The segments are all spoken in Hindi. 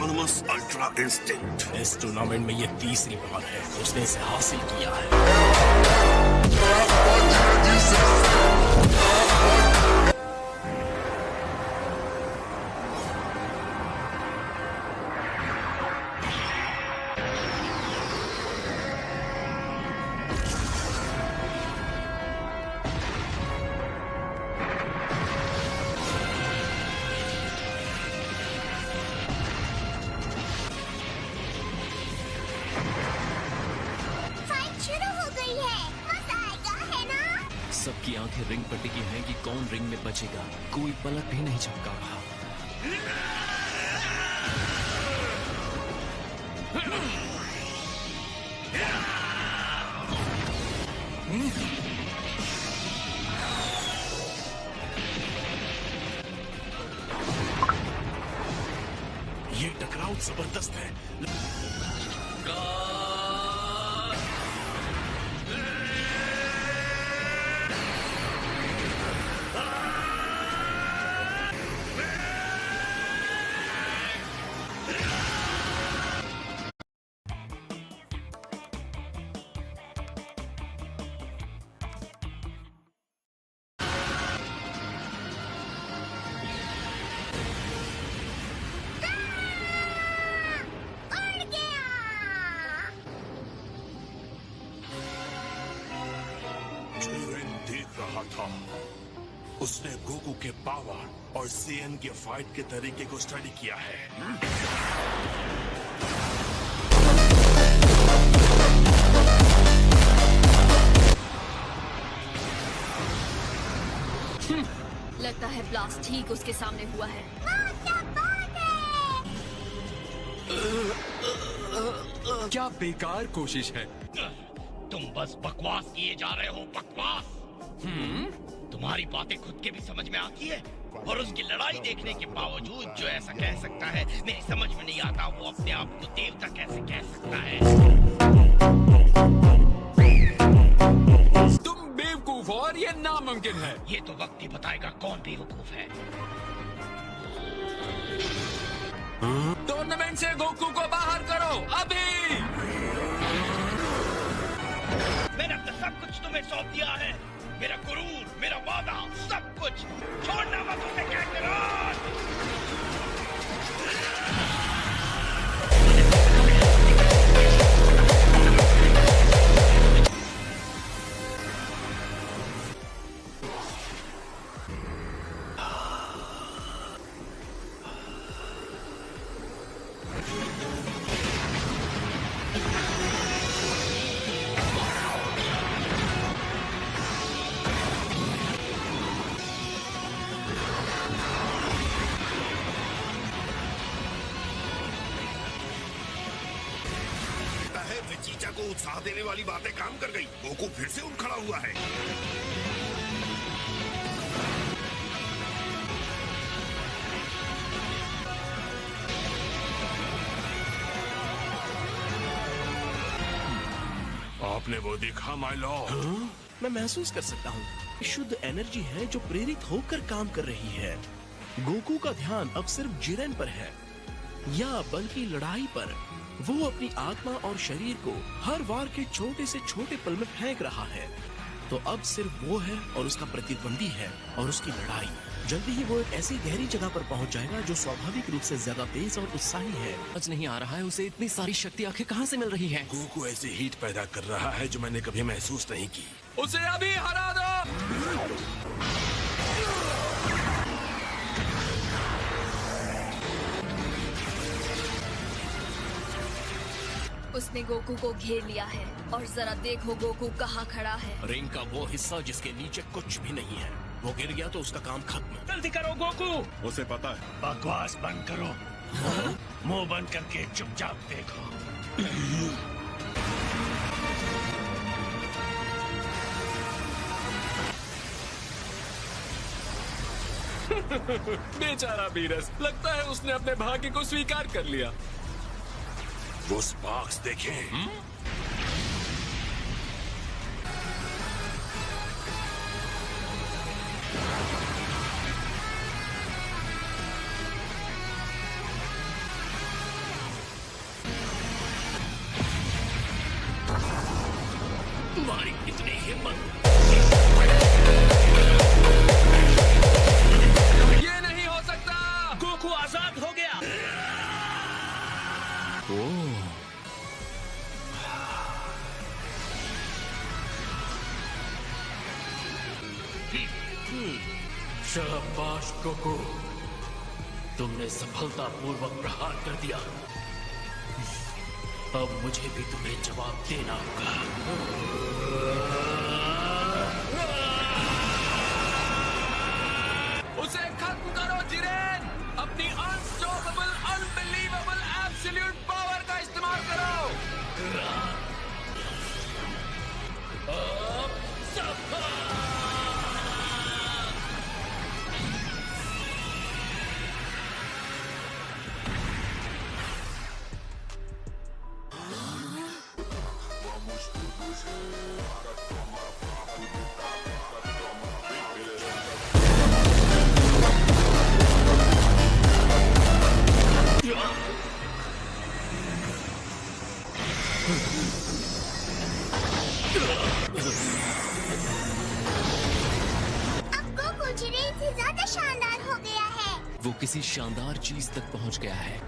Autonomous ultra instinct. इस टूर्नामेंट में ये तीसरी बार है उसने इसे हासिल किया है। सबकी आंखें रिंग पर टिकी हैं कि कौन रिंग में बचेगा। कोई पलक भी नहीं झपका रहा। ये टकराव जबरदस्त है। था। उसने गोकू के पावर और सीएन के फाइट के तरीके को स्टडी किया है। लगता है ब्लास्ट ठीक उसके सामने हुआ है। क्या बेकार कोशिश है। तुम बस बकवास किए जा रहे हो, बकवास। तुम्हारी बातें खुद के भी समझ में आती है और उसकी लड़ाई देखने के बावजूद जो ऐसा कह सकता है, मेरी समझ में नहीं आता वो अपने आप को देवता कैसे कह सकता है। तुम बेवकूफ हो और ये नामुमकिन है। ये तो वक्त ही बताएगा कौन बेवकूफ है। टूर्नामेंट से गोकू को बाहर करो अभी। मैंने अब तक सब कुछ तुम्हें सौंप दिया है, मेरा गुरूर, मेरा वादा, सब कुछ। छोड़ना मत उसे, कैकरान। चीचा को उत्साह देने वाली बातें काम कर गई। गोकू फिर से उठ खड़ा हुआ है। आपने वो देखा माय लॉर्ड? मैं महसूस कर सकता हूँ। शुद्ध एनर्जी है जो प्रेरित होकर काम कर रही है। गोकू का ध्यान अब सिर्फ जिरेन पर है, या बल्कि लड़ाई पर। वो अपनी आत्मा और शरीर को हर वार के छोटे से छोटे पल में फेंक रहा है। तो अब सिर्फ वो है और उसका प्रतिद्वंदी है और उसकी लड़ाई। जल्दी ही वो एक ऐसी गहरी जगह पर पहुंच जाएगा जो स्वाभाविक रूप से ज्यादा तेज और उत्साही है। समझ नहीं आ रहा है उसे इतनी सारी शक्ति आखिर कहाँ से मिल रही है। गोकू ऐसी हीट पैदा कर रहा है जो मैंने कभी महसूस नहीं की। उसे अभी हरा दो। उसने गोकू को घेर लिया है और जरा देखो गोकू कहाँ खड़ा है। रिंग का वो हिस्सा जिसके नीचे कुछ भी नहीं है, वो गिर गया तो उसका काम खत्म। जल्दी करो गोकू। उसे पता है। बकवास बंद करो। मुंह बंद करके चुपचाप देखो। बेचारा बीरस, लगता है उसने अपने भाग्य को स्वीकार कर लिया। वो स्पार्क्स देखें। शाबाश गोकू, तुमने सफलतापूर्वक प्रहार कर दिया। अब मुझे भी तुम्हें जवाब देना होगा। उसे खत्म करो जिरेन, अपनी अनस्टॉपेबल, अनबिलीवेबल, एब्सोल्यूट पावर का इस्तेमाल करो। अब गोकू जिरेन से ज्यादा शानदार हो गया है। वो किसी शानदार चीज तक पहुंच गया है।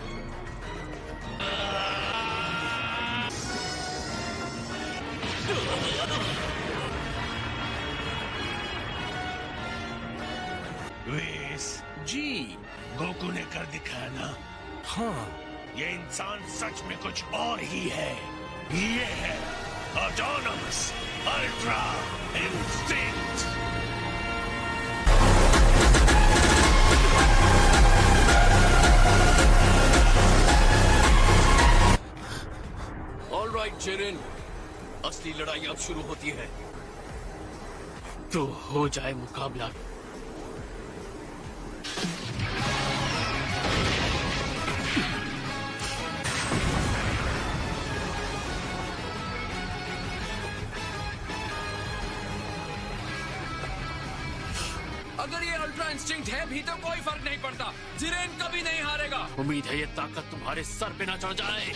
वेस, जी गोकू ने कर दिखाया ना। हाँ, ये इंसान सच में कुछ और ही है। ये है autonomous ultra instinct. Alright Jiren, असली लड़ाई अब शुरू होती है, तो हो जाए मुकाबला। अगर ये अल्ट्रा इंस्टिंक्ट है भी तो कोई फर्क नहीं पड़ता, जिरेन कभी नहीं हारेगा। उम्मीद है ये ताकत तुम्हारे सर पे ना चढ़ जाए।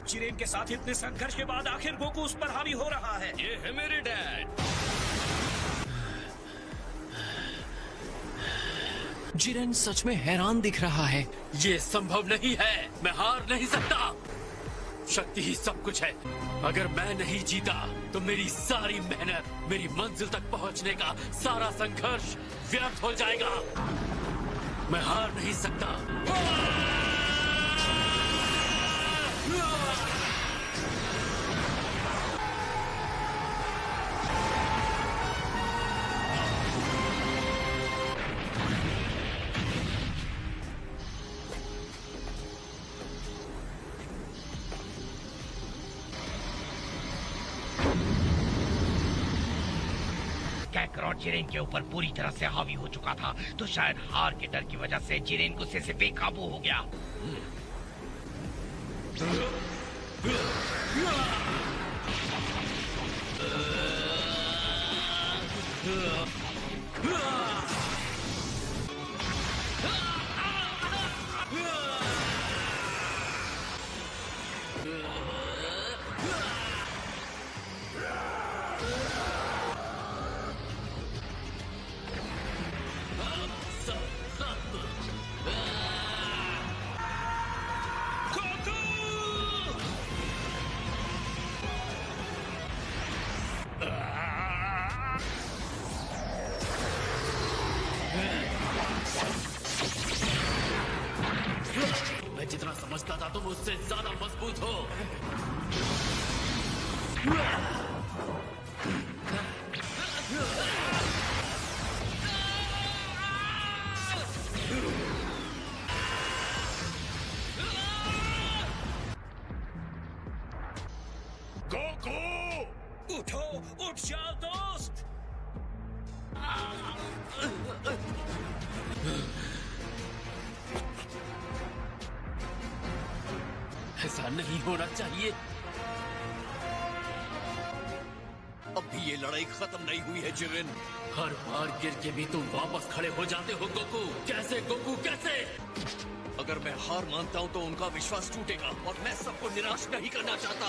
जिरेन के साथ इतने संघर्ष के बाद आखिर गोकू उस पर हावी हो रहा है। ये है मेरे डैड। जिरेन सच में हैरान दिख रहा है। ये संभव नहीं है, मैं हार नहीं सकता। शक्ति ही सब कुछ है। अगर मैं नहीं जीता तो मेरी सारी मेहनत, मेरी मंजिल तक पहुंचने का सारा संघर्ष व्यर्थ हो जाएगा। मैं हार नहीं सकता। कैकरॉट जिरेन के ऊपर पूरी तरह से हावी हो चुका था, तो शायद हार के डर की वजह से जिरेन गुस्से से बेकाबू हो गया। मैं जितना समझता था तुम उससे ज्यादा मजबूत हो। उठो, उठ जाओ दोस्त। ऐसा नहीं होना चाहिए। अब भी ये लड़ाई खत्म नहीं हुई है जिरेन। हर बार गिर के भी तुम वापस खड़े हो जाते हो गोकू। कैसे गोकू, कैसे? अगर मैं हार मानता हूँ तो उनका विश्वास टूटेगा और मैं सबको निराश नहीं करना चाहता।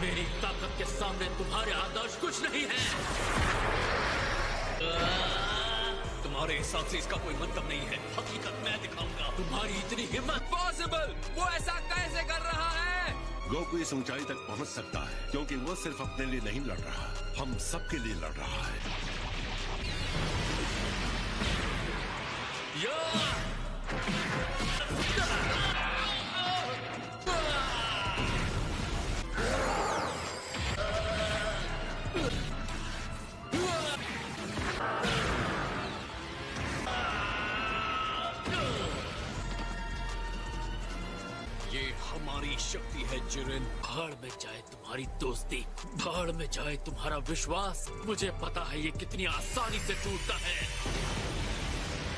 मेरी ताकत के सामने तुम्हारे आदर्श कुछ नहीं है। तुम्हारे हिसाब से इसका कोई मतलब नहीं है। हकीकत मैं दिखाऊंगा। तुम्हारी इतनी हिम्मत? पॉसिबल, वो ऐसा कैसे कर रहा है? गोकू इस ऊंचाई तक पहुंच सकता है क्योंकि वो सिर्फ अपने लिए नहीं लड़ रहा, हम सबके लिए लड़ रहा है। ये हमारी शक्ति है जिरेन। भाड़ में जाए तुम्हारी दोस्ती, भाड़ में जाए तुम्हारा विश्वास। मुझे पता है ये कितनी आसानी से टूटता है।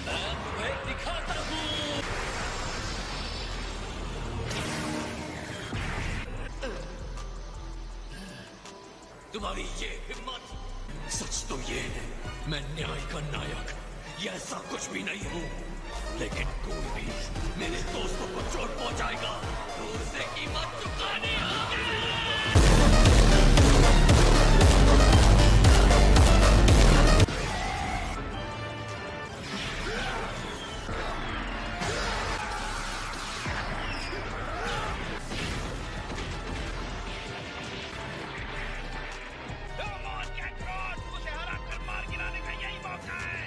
मैं तुम्हें दिखाता हूँ। तुम्हारी ये हिम्मत। सच तो ये है, मैं न्याय का नायक, ये ऐसा कुछ भी नहीं हूँ। लेकिन कोई भी मेरे दोस्तों को चोट पहुंचाएगा तो उसे कीमत चुकानी होगी। उसे हरा कर मार गिराने का यही मौका है।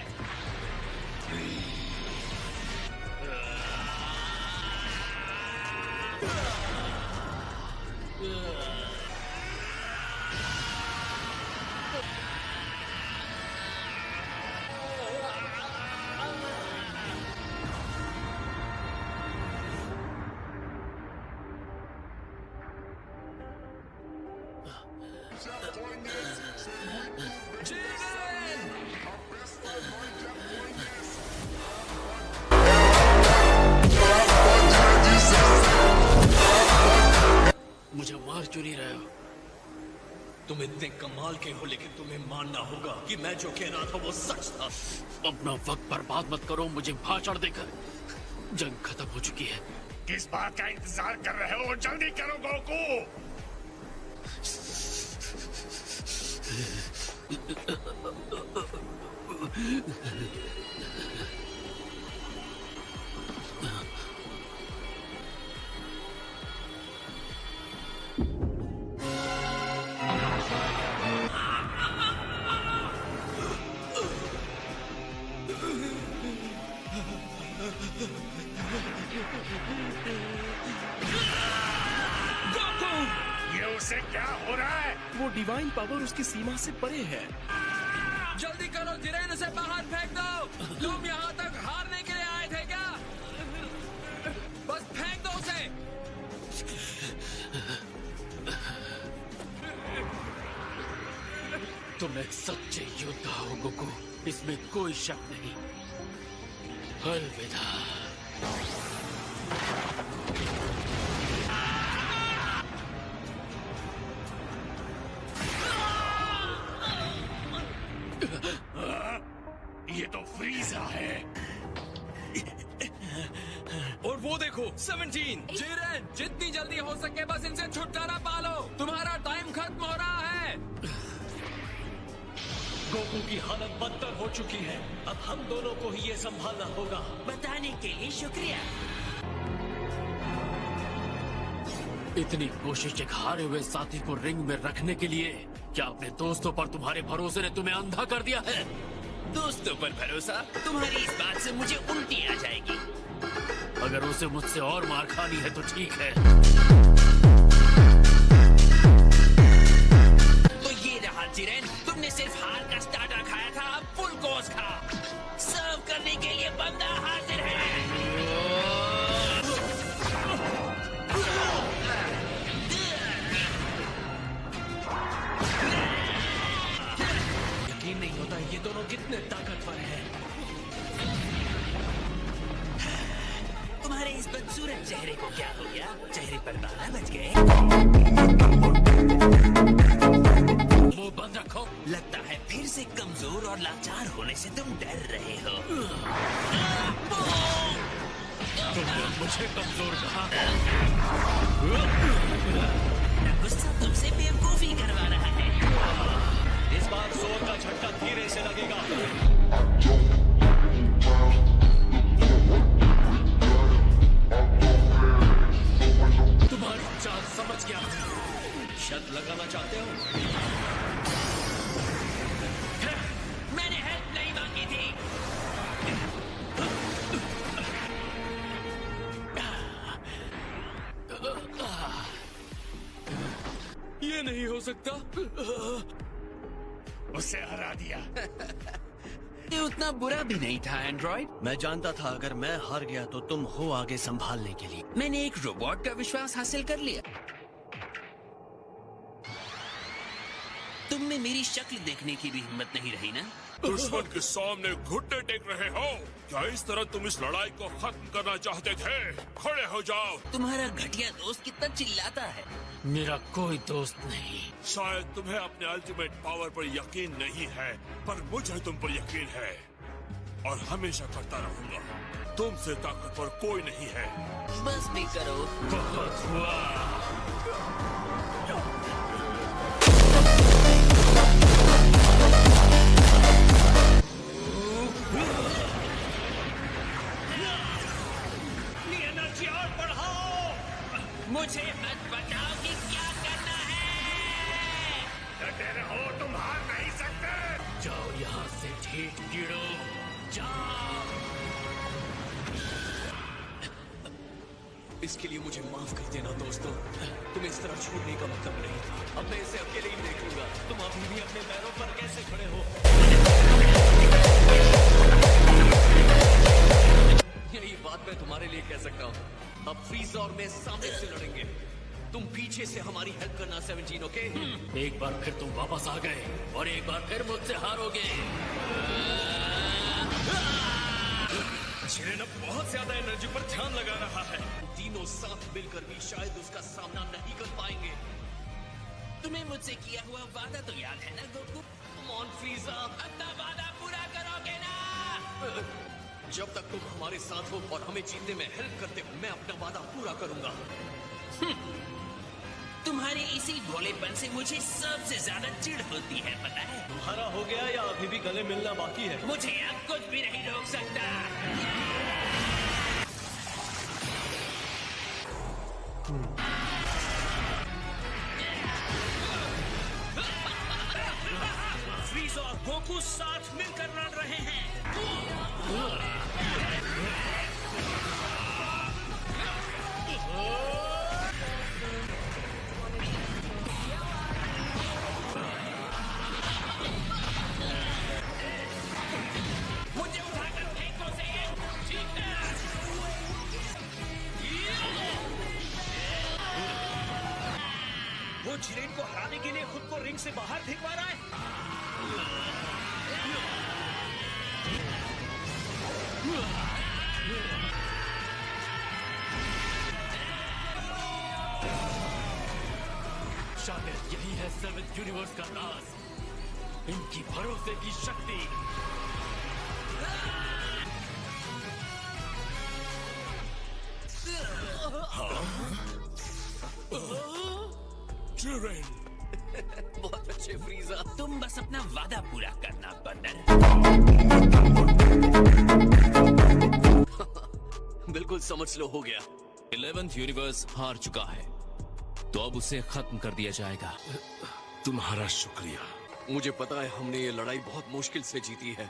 मुझे मार क्यों नहीं रहे हो? तुम इतने कमाल के हो, लेकिन तुम्हें मानना होगा कि मैं जो कह रहा था वो सच था। अपना वक्त बर्बाद मत करो मुझे भाषण देकर। जंग खत्म हो चुकी है। किस बात का इंतजार कर रहे हो? जल्दी करो गोकू। ये उसे क्या हो रहा है? वो डिवाइन पावर उसकी सीमा से परे है। जल्दी करो जिरेन, उसे बाहर फेंक दो। तुम यहाँ तक हारने के लिए आए थे क्या? बस फेंक दो उसे। तुम एक सच्चे योद्धा हो गोकू, इसमें कोई शक नहीं। अलविदा। ये तो फ्रीजा है। और वो देखो 17। जिरेन, जितनी जल्दी हो सके बस इनसे छुटकारा पालो। तुम्हारा टाइम खत्म हो रहा है। गोकू की हालत बदतर हो चुकी है। अब हम दोनों को ही ये संभालना होगा। बताने के लिए शुक्रिया। इतनी कोशिश एक हारे हुए साथी को रिंग में रखने के लिए? क्या अपने दोस्तों पर तुम्हारे भरोसे ने तुम्हें अंधा कर दिया है? दोस्तों पर भरोसा? तुम्हारी इस बात से मुझे उल्टी आ जाएगी। अगर उसे मुझसे और मार खानी है तो ठीक है। तो ये रहा जिरेन, तुमने सिर्फ हार का स्टार्टर खाया था, अब फुल कोर्स खा। सर्व करने के लिए बंदा हाजिर है। तुम्हारे इस बदसूरत चेहरे को क्या हो गया? चेहरे पर बाल बच गए? मुंह बंद रखो। लगता है फिर से कमजोर और लाचार होने से तुम डर रहे हो। तुमने मुझे कमजोर कहा। गुस्सा तुमसे बेवकूफी करवा रहा है। इस बार जोर का झटका धीरे से लगेगा। तुम्हारी चाल समझ गया। शर्त लगाना चाहते हो? मैंने हेल्प नहीं मांगी थी। ये नहीं हो सकता। उसे हरा दिया। ये उतना बुरा भी नहीं था एंड्रॉइड। मैं जानता था अगर मैं हार गया तो तुम हो आगे संभालने के लिए। मैंने एक रोबोट का विश्वास हासिल कर लिया। तुम में मेरी शक्ल देखने की भी हिम्मत नहीं रही ना? दुश्मन के सामने घुटने टेक रहे हो क्या? इस तरह तुम इस लड़ाई को खत्म करना चाहते थे? खड़े हो जाओ। तुम्हारा घटिया दोस्त कितना चिल्लाता है। मेरा कोई दोस्त नहीं। शायद तुम्हें अपने अल्टीमेट पावर पर यकीन नहीं है, पर मुझे तुम पर यकीन है और हमेशा करता रहूंगा। तुमसे ताकतवर कोई नहीं है। बस भी करो। बहुत हुआ। एनर्जी और बढ़ाओ। मुझे मत बताओ कि क्या करना है। डटे रहो, तुम हार नहीं सकते। जाओ यहाँ से ठीक कीड़ो। जाओ। इसके लिए मुझे माफ कर देना दोस्तों। तुम्हें इस तरह छोड़ने का मतलब नहीं था। अब मैं इसे अकेले ही देखूंगा। तुम अभी भी अपने पैरों पर कैसे खड़े हो? यही बात मैं तुम्हारे लिए कह सकता हूँ। अब फ्रीज़र और मैं सामने से लड़ेंगे। तुम पीछे से हमारी हेल्प करना 17, ओके? एक बार फिर तुम वापस आ गए और एक बार फिर मुझसे हारोगे। जिरेन अब बहुत ज्यादा एनर्जी पर ध्यान लगा रहा है। तीनों साथ मिलकर भी शायद उसका सामना नहीं कर पाएंगे। तुम्हें मुझसे किया हुआ वादा तो याद है ना गोकू? मॉन फ्रीज़र, अपना वादा पूरा करोगे ना? जब तक तुम हमारे साथ हो और हमें जीतने में हेल्प करते हो, मैं अपना वादा पूरा करूंगा। तुम्हारे इसी भोलेपन से मुझे सबसे ज्यादा चिढ़ होती है, पता है? तुम्हारा हो गया या अभी भी गले मिलना बाकी है? मुझे अब कुछ भी नहीं रोक सकता। फ्रीज़र और गोकू साथ मिलकर लड़ रहे हैं। मुझे उठाकर फेंको से ये। ठीक है। वो जिरेन को हराने के लिए खुद को रिंग से बाहर फेंकवा रहा है। शायद यही है 7th यूनिवर्स का राज, इनकी भरोसे की शक्ति। जिरेन, बहुत अच्छे फ्रीज़र। तुम बस अपना वादा पूरा करना, बंदर। बिल्कुल समझ लो, हो गया। 11th यूनिवर्स हार चुका है, तो अब उसे खत्म कर दिया जाएगा। तुम्हारा शुक्रिया। मुझे पता है हमने ये लड़ाई बहुत मुश्किल से जीती है,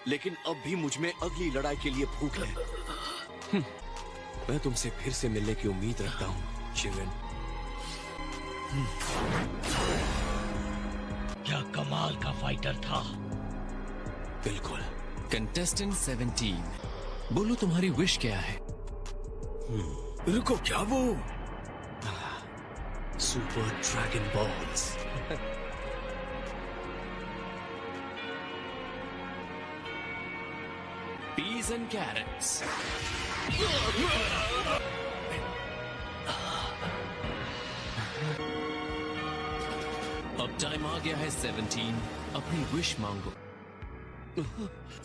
लेकिन अब भी मुझ में अगली लड़ाई के लिए भूख है। मैं तुमसे फिर से मिलने की उम्मीद रखता हूँ, जिरेन। क्या कमाल का फाइटर था। बिल्कुल। कंटेस्टेंट 17, बोलो तुम्हारी विश क्या है? रुको, क्या वो? Super dragon balls. Peas and carrots. आ गया है 17। अपनी विश मांगो।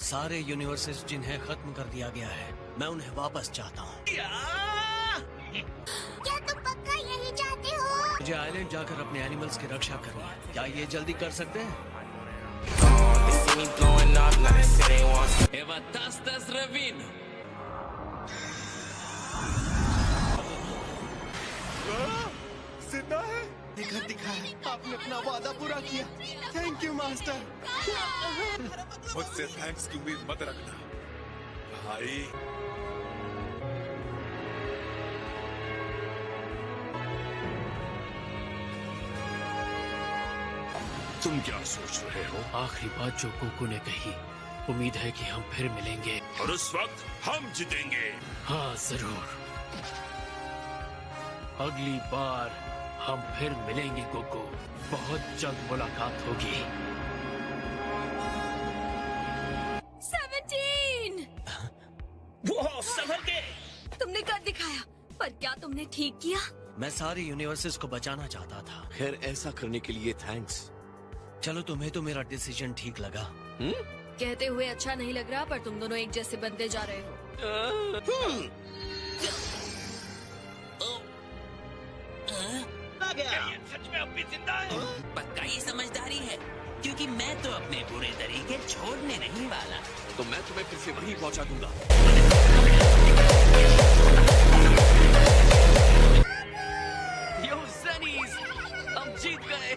सारे यूनिवर्सेस जिन्हें खत्म कर दिया गया है, मैं उन्हें वापस चाहता हूँ। क्या तुम पक्का यही चाहते हो? मुझे आइलैंड जाकर अपने एनिमल्स की रक्षा करनी है। क्या ये जल्दी कर सकते हैं? Evatastas Ravino। जिंदा है। दिखाया, आपने अपना वादा पूरा किया। Thank you master. मुझसे थैंक्स की उम्मीद मत रखना भाई। तुम क्या सोच रहे हो? आखिरी बात जो गोकू ने कही, उम्मीद है कि हम फिर मिलेंगे। और उस वक्त हम जीतेंगे। हाँ जरूर, अगली बार हम फिर मिलेंगे गोकू। बहुत जल्द मुलाकात होगी। 17! वो संभल के। तुमने कर दिखाया, पर क्या तुमने ठीक किया? मैं सारे यूनिवर्सेस को बचाना चाहता था। खैर ऐसा करने के लिए थैंक्स। चलो, तुम्हें तो मेरा डिसीजन ठीक लगा। कहते हुए अच्छा नहीं लग रहा, पर तुम दोनों एक जैसे बनते जा रहे हो। क्या ये सच में अब भी जिंदा है? पक्का ये समझदारी है, क्योंकि मैं तो अपने बुरे तरीके छोड़ने नहीं वाला। तो मैं तुम्हें फिर से वहीं पहुंचा दूंगा। यो सनीज, हम जीत गए।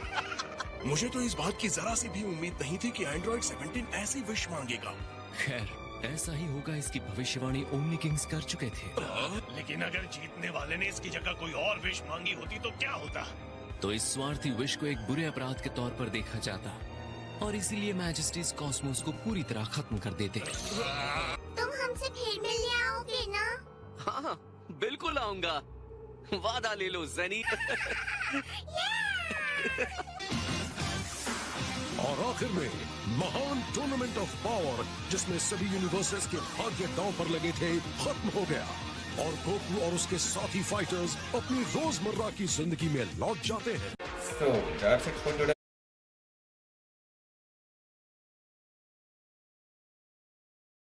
मुझे तो इस बात की जरा सी भी उम्मीद नहीं थी कि एंड्रॉइड 17 ऐसी विश मांगेगा। खैर, ऐसा ही होगा, इसकी भविष्यवाणी ओमनी किंग्स कर चुके थे। लेकिन अगर जीतने वाले ने इसकी जगह कोई और विश मांगी होती तो क्या होता? तो इस स्वार्थी विश को एक बुरे अपराध के तौर पर देखा जाता, और इसीलिए मैजेस्टीज कॉस्मोस को पूरी तरह खत्म कर देते। तुम हमसे फिर मिलने आओगे ना? हाँ बिल्कुल आऊंगा, वादा ले लो ज़नी। और आखिर में महान टूर्नामेंट ऑफ पावर, जिसमें सभी यूनिवर्सेस के भाग्य दांव पर लगे थे, खत्म हो गया और गोकू और उसके साथी फाइटर्स अपनी रोजमर्रा की जिंदगी में लौट जाते हैं। So that's it for today.